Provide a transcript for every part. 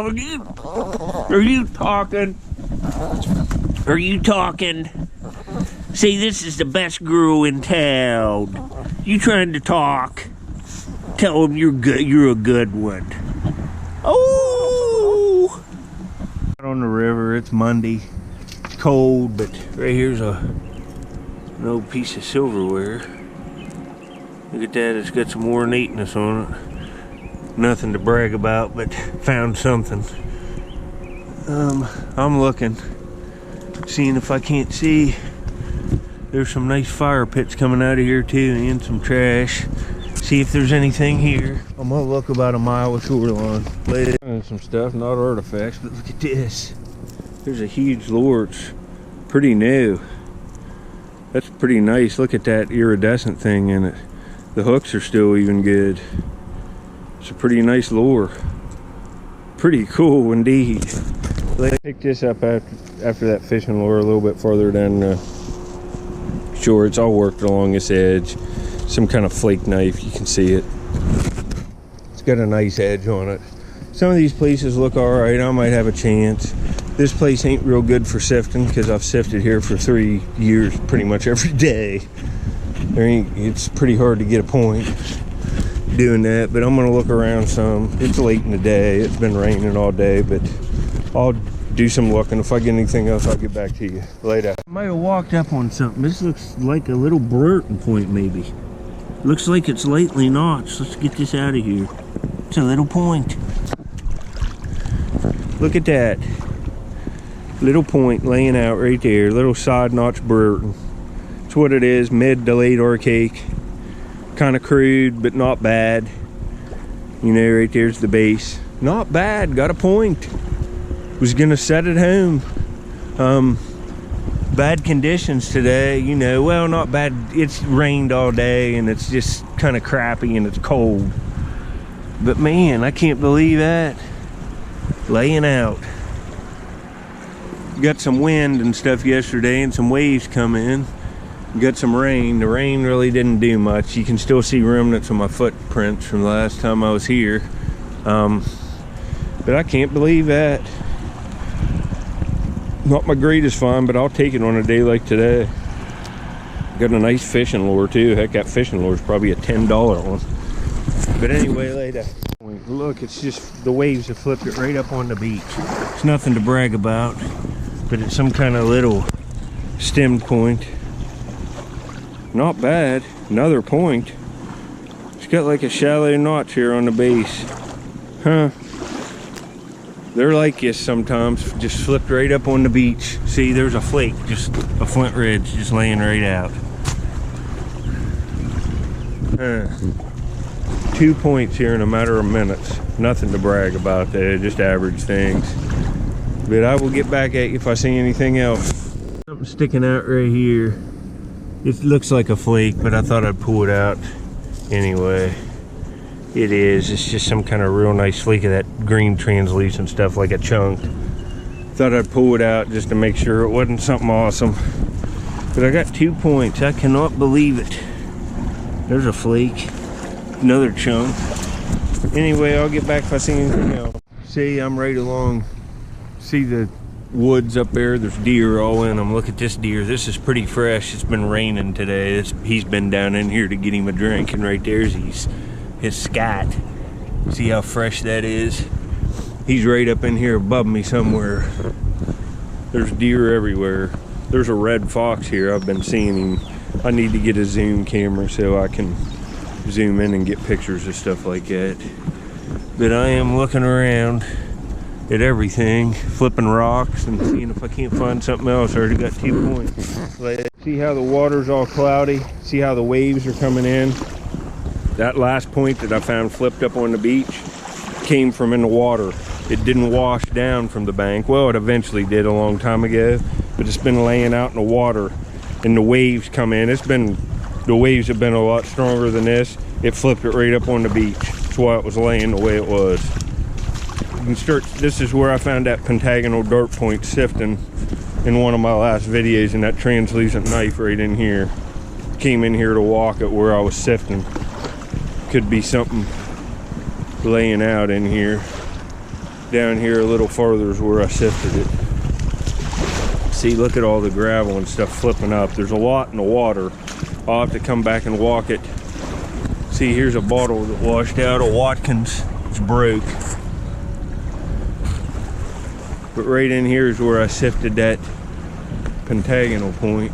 Are you talking? Are you talking? See, this is the best girl in town. You trying to talk? Tell him you're good. You're a good one. Oh! Out on the river. It's Monday. It's cold, but right here's an old piece of silverware. Look at that. It's got some ornateness on it. Nothing to brag about, but found something. I'm looking, seeing if I can't see. There's some nice fire pits coming out of here too, and some trash. See if there's anything here. I'm gonna look about a mile of shoreline. And some stuff, not artifacts, but look at this. There's a huge lure. It's pretty new. That's pretty nice. Look at that iridescent thing in it. The hooks are still even good. It's a pretty nice lure. Pretty cool indeed. Let's pick this up after that fishing lure a little bit farther down the shore. It's all worked along this edge. Some kind of flake knife, you can see it. It's got a nice edge on it. Some of these places look alright. I might have a chance. This place ain't real good for sifting because I've sifted here for 3 years pretty much every day. It's pretty hard to get a point doing that, but I'm gonna look around some. It's late in the day. It's been raining all day, but I'll do some looking. If I get anything else, I'll get back to you later. I might have walked up on something. This looks like a little Burton point, maybe. Looks like it's lightly notched. Let's get this out of here. It's a little point. Look at that. Little point laying out right there. Little side notch Burton. That's what it is. Mid to late archaic. Kind of crude, but not bad. You know, right there's the base. Not bad. Got a point. Was gonna set it home. Bad conditions today, you know. Well, not bad. It's rained all day and it's just kind of crappy and it's cold. But man, I can't believe that. Laying out. Got some wind and stuff yesterday and some waves come in. Got some rain. The rain really didn't do much. You can still see remnants of my footprints from the last time I was here. But I can't believe that. Not my greatest find, but I'll take it on a day like today. Got a nice fishing lure too. Heck, that fishing lure is probably a $10 one. But anyway, later. Look, it's just the waves have flipped it right up on the beach. It's nothing to brag about, but it's some kind of little stemmed point. Not bad. Another point. It's got like a shallow notch here on the base. Huh. They're like this sometimes. Just flipped right up on the beach. See, there's a flake, just a flint ridge just laying right out. Huh. 2 points here in a matter of minutes. Nothing to brag about there, just average things. But I will get back at you if I see anything else. Something sticking out right here. It looks like a flake, but I thought I'd pull it out anyway. It is. It's just some kind of real nice flake of that green translucent stuff, like a chunk. Thought I'd pull it out just to make sure it wasn't something awesome. But I got 2 points. I cannot believe it. There's a flake. Another chunk. Anyway, I'll get back if I see anything else. See, I'm right along. See the woods up there? There's deer all in them. Look at this deer. This is pretty fresh. It's been raining today. He's been down in here to get him a drink, and right there's his scat. See how fresh that is? He's right up in here above me somewhere. There's deer everywhere. There's a red fox here. I've been seeing him. I need to get a zoom camera so I can zoom in and get pictures of stuff like that. But I am looking around at everything, flipping rocks and seeing if I can't find something else. I already got 2 points. See how the water's all cloudy? See how the waves are coming in? That last point that I found flipped up on the beach came from in the water. It didn't wash down from the bank. Well, it eventually did a long time ago, but it's been laying out in the water and the waves come in. The waves have been a lot stronger than this. It flipped it right up on the beach. That's why it was laying the way it was. You can this is where I found that pentagonal dart point sifting in one of my last videos, and that translucent knife right in here. Came in here to walk it where I was sifting. Could be something laying out in here. Down here a little farther is where I sifted it. See, look at all the gravel and stuff flipping up. There's a lot in the water. I'll have to come back and walk it. See, here's a bottle that washed out of Watkins. It's broke. But right in here is where I sifted that pentagonal point.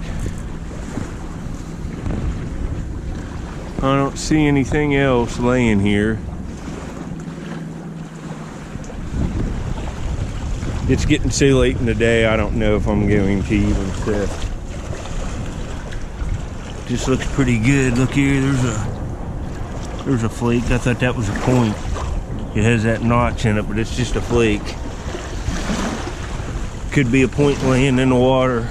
I don't see anything else laying here. It's getting so late in the day, I don't know if I'm going to even sift. Just looks pretty good. Look here, there's a flake. I thought that was a point. It has that notch in it, but it's just a flake. Could be a point laying in the water,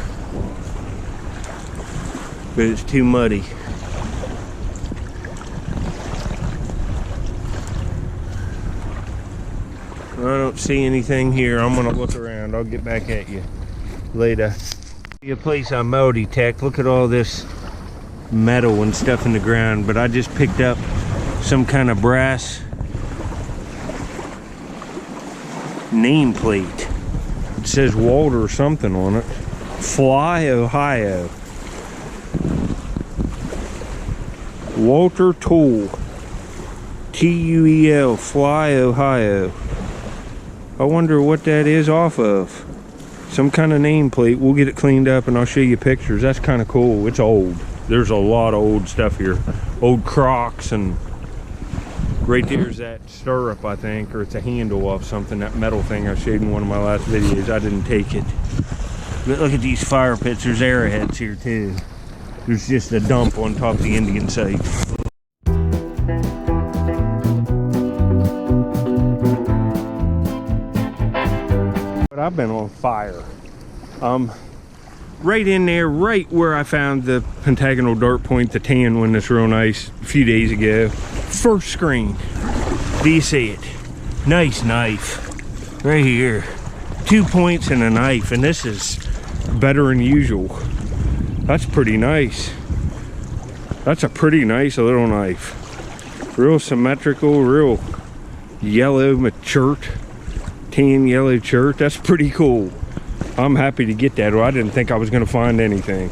but it's too muddy. I don't see anything here. I'm gonna look around. I'll get back at you later. A place I multi-tech. Look at all this metal and stuff in the ground, but I just picked up some kind of brass nameplate. It says Walter or something on it. Fly, Ohio. Walter Tool. T-U-E-L, Fly, Ohio. I wonder what that is off of. Some kind of nameplate. We'll get it cleaned up and I'll show you pictures. That's kind of cool. It's old. There's a lot of old stuff here. Old Crocs, and right there's that stirrup, I think, or it's a handle off something, that metal thing I showed in one of my last videos. I didn't take it. But look at these fire pits. There's Arrowheads here too. There's just a dump on top of the Indian site. But I've been on fire. Right in there, right where I found the pentagonal dart point, the tan one that's real nice, a few days ago. First screen. Do you see it? Nice knife. Right here. 2 points and a knife, and this is better than usual. That's pretty nice. That's a pretty nice little knife. Real symmetrical, real yellow matured, tan yellow chert. That's pretty cool. I'm happy to get that. Well, I didn't think I was going to find anything.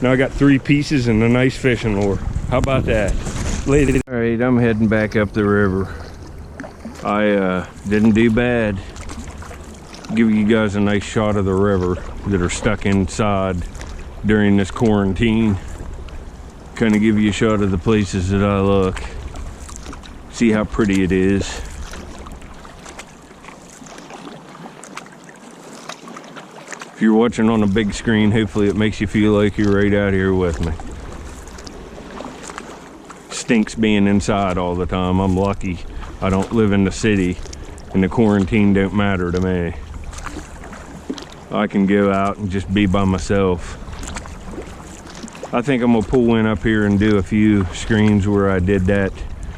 Now I got 3 pieces and a nice fishing lure. How about that? Lady. All right, I'm heading back up the river. I didn't do bad. Give you guys a nice shot of the river that are stuck inside during this quarantine. Kind of give you a shot of the places that I look. See how pretty it is. If you're watching on a big screen, hopefully it makes you feel like you're right out here with me. Stinks being inside all the time. I'm lucky I don't live in the city and the quarantine don't matter to me. I can go out and just be by myself. I think I'm gonna pull in up here and do a few screens where I did that,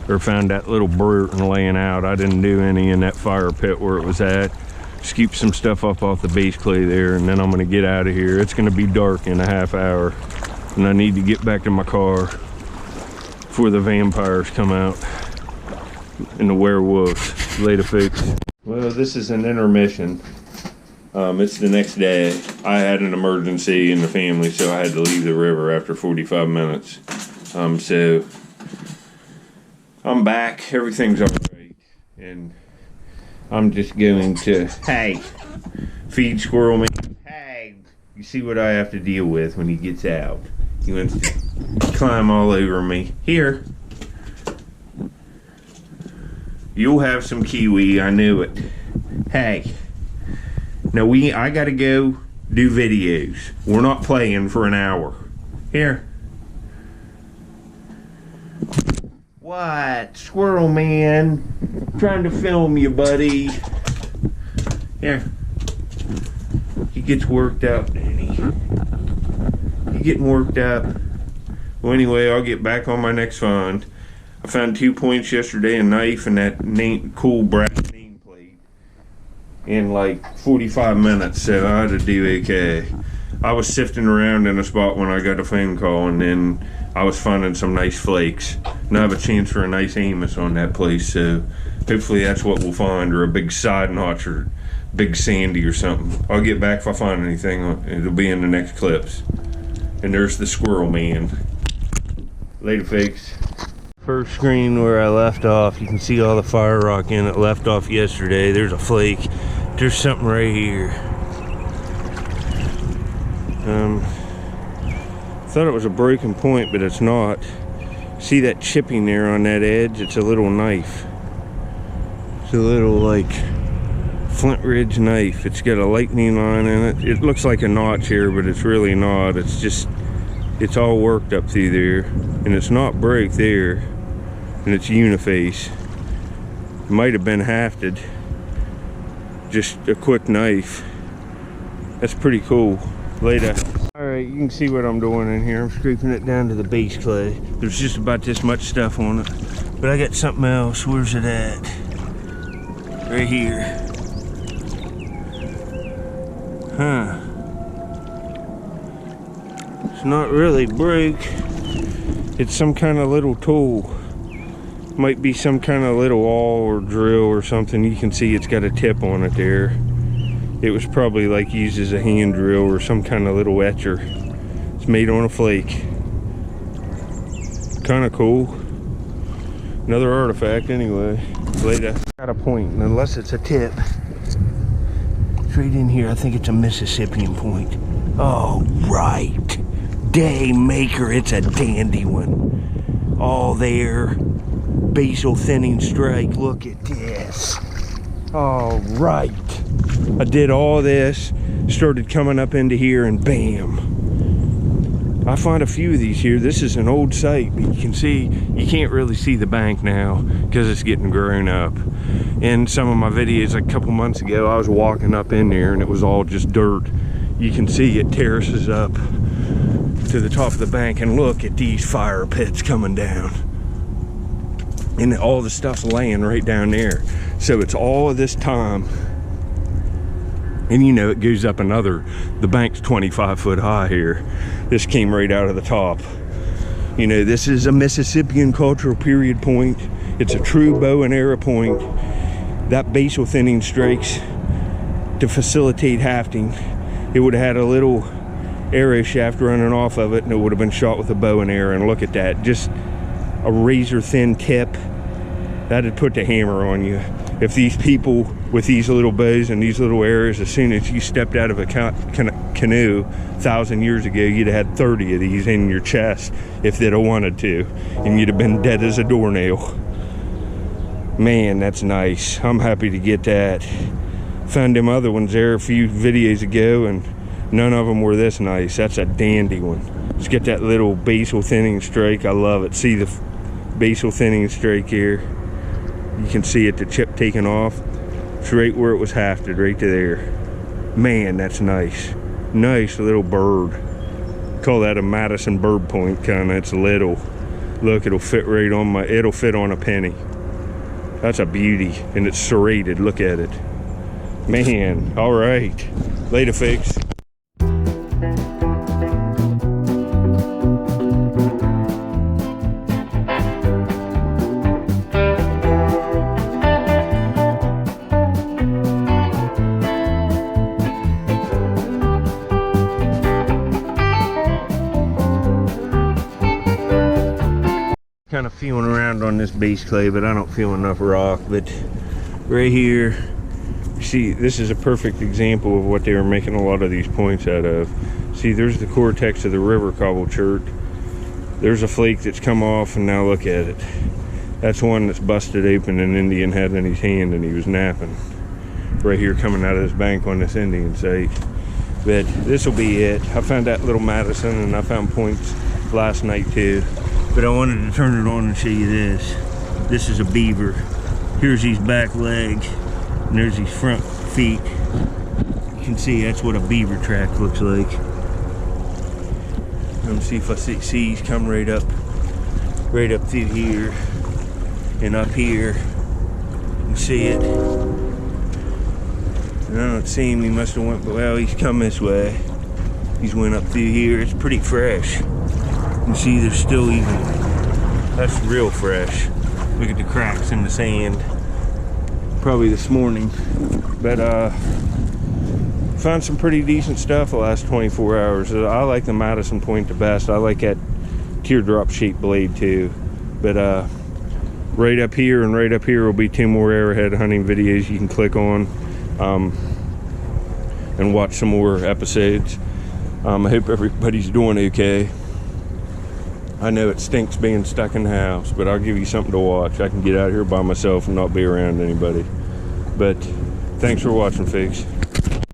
or found that little Burton laying out. I didn't do any in that fire pit where it was at. Just keep some stuff up off the base clay there, and then I'm gonna get out of here. It's gonna be dark in a half hour, and I need to get back to my car before the vampires come out and the werewolves. Later, folks. Well, this is an intermission. It's the next day. I had an emergency in the family, so I had to leave the river after 45 minutes. So I'm back. Everything's all right, and I'm just going to, hey, feed Squirrel Man. Hey, you see what I have to deal with when he gets out. He wants to climb all over me. Here. You'll have some kiwi, I knew it. Hey. Now I gotta go do videos. We're not playing for an hour. Here. What? Squirrel Man. Trying to film you, buddy. Here. He gets worked up, doesn't he? You getting worked up? Well, anyway, I'll get back on my next find. I found 2 points yesterday, a knife, and that cool brass nameplate in like 45 minutes, so I ought to do okay. I was sifting around in a spot when I got a phone call, and then I was finding some nice flakes. And I have a chance for a nice Amos on that place, so hopefully that's what we'll find, or a big side notch, or big sandy or something. I'll get back if I find anything. It'll be in the next clips. And there's the squirrel man. Later, fakes. First screen where I left off, you can see all the fire rock in it. Left off yesterday. There's a flake. There's something right here. Thought it was a breaking point, but it's not. See that chipping there on that edge? It's a little knife. It's a little like Flint Ridge knife. It's got a lightning line in it. It looks like a notch here, but it's really not. It's just, it's all worked up through there, and it's not break there, and it's uniface. It might have been hafted. Just a quick knife. That's pretty cool. Later. Alright, you can see what I'm doing in here. I'm scraping it down to the base clay. There's just about this much stuff on it. But I got something else. Where's it at? Right here. Huh. It's not really brick. It's some kind of little tool. Might be some kind of little awl or drill or something. You can see it's got a tip on it there. It was probably like used as a hand drill or some kind of little etcher. It's made on a flake. Kind of cool. Another artifact anyway. Later. Got a point, unless it's a tip. It's right in here. I think it's a Mississippian point. Oh, right. Day maker. It's a dandy one. All there. Basal thinning strike. Look at this. All right. I did all this, started coming up into here, and bam. I find a few of these here. This is an old site, but you can see, you can't really see the bank now because it's getting grown up. In some of my videos like a couple months ago, I was walking up in there and it was all just dirt. You can see it terraces up to the top of the bank, and look at these fire pits coming down. And all the stuff's laying right down there. So it's all of this time. And you know, it goes up another, the bank's 25 foot high here. This came right out of the top. You know, this is a Mississippian cultural period point. It's a true bow and arrow point. That basal thinning strikes to facilitate hafting. It would have had a little arrow shaft running off of it, and it would have been shot with a bow and arrow. And look at that, just a razor thin tip. That'd put the hammer on you. If these people with these little bows and these little arrows, as soon as you stepped out of a canoe 1,000 years ago, you'd have had 30 of these in your chest if they'd have wanted to, and you'd have been dead as a doornail. Man, that's nice. I'm happy to get that. Found them other ones there a few videos ago, and none of them were this nice. That's a dandy one. Let's get that little basal thinning strike. I love it. See the basal thinning strike here? You can see it, the chip taken off. It's right where it was hafted, right to there. Man, that's nice. Nice little bird. Call that a Madison bird point, kinda. It's little. Look, it'll fit right on it'll fit on a penny. That's a beauty, and it's serrated. Look at it. Man, all right. Later, fix. Kind of feeling around on this base clay, but I don't feel enough rock. But right here, see, this is a perfect example of what they were making a lot of these points out of. See, there's the cortex of the river cobble chert. There's a flake that's come off, and now look at it. That's one that's busted open an Indian had in his hand, and he was napping. Right here coming out of this bank on this Indian site. But this will be it. I found that little Madison, and I found points last night too. But I wanted to turn it on and show you this. This is a beaver. Here's his back leg, and there's his front feet. You can see that's what a beaver track looks like. Let me see if I see he's come right up through here and up here. You can see it. And I don't see him. He must have went, well, he's come this way. These went up through here. It's pretty fresh. You can see there's still even, that's real fresh. Look at the cracks in the sand. Probably this morning. But found some pretty decent stuff the last 24 hours. I like the Madison Point the best. I like that teardrop shaped blade too. But right up here and right up here will be 2 more arrowhead hunting videos you can click on and watch some more episodes. I hope everybody's doing okay. I know it stinks being stuck in the house, but I'll give you something to watch. I can get out here by myself and not be around anybody. But thanks for watching, folks.